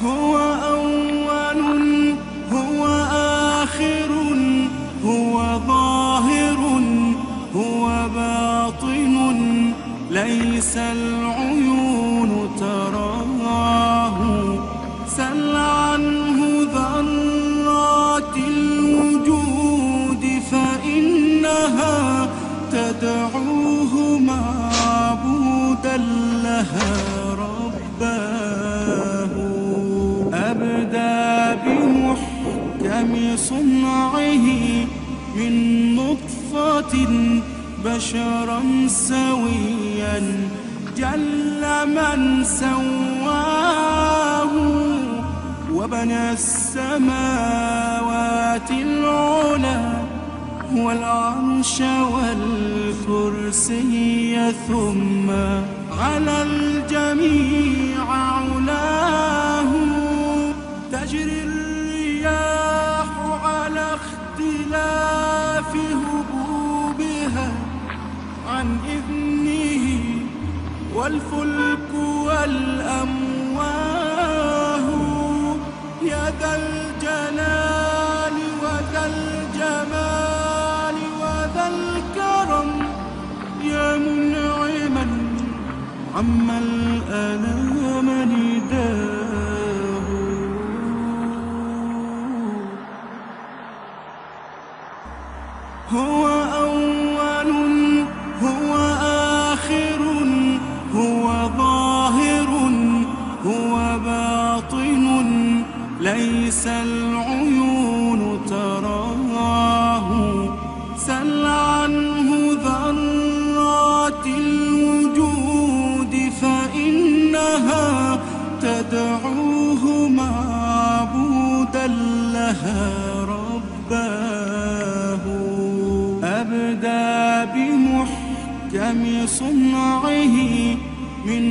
هو أول هو آخر هو ظاهر هو باطن ليس العيون تراه. سل عنه ذرات الوجود فإنها تدعوه معبودا لها رباه. أبدى بمحكم صنعه من نطفة بشرا سويا جل من سواه. وبنى السماوات العلى والعرش والكرسي ثم على الجميع علاه. تجري الرياح على اختلاف هبوبها عن إذنه والفلك والأمواه. يا ذا الجلال وذا الجمال وذا الكرم يا منعما عما الأنام نداه. هو أول هو آخر هو ظاهر هو باطن ليس العيون تراه. سل عنه ذرات الوجود فإنها تدعوه معبودا لها رباه. أبدى بمحكم صنعه من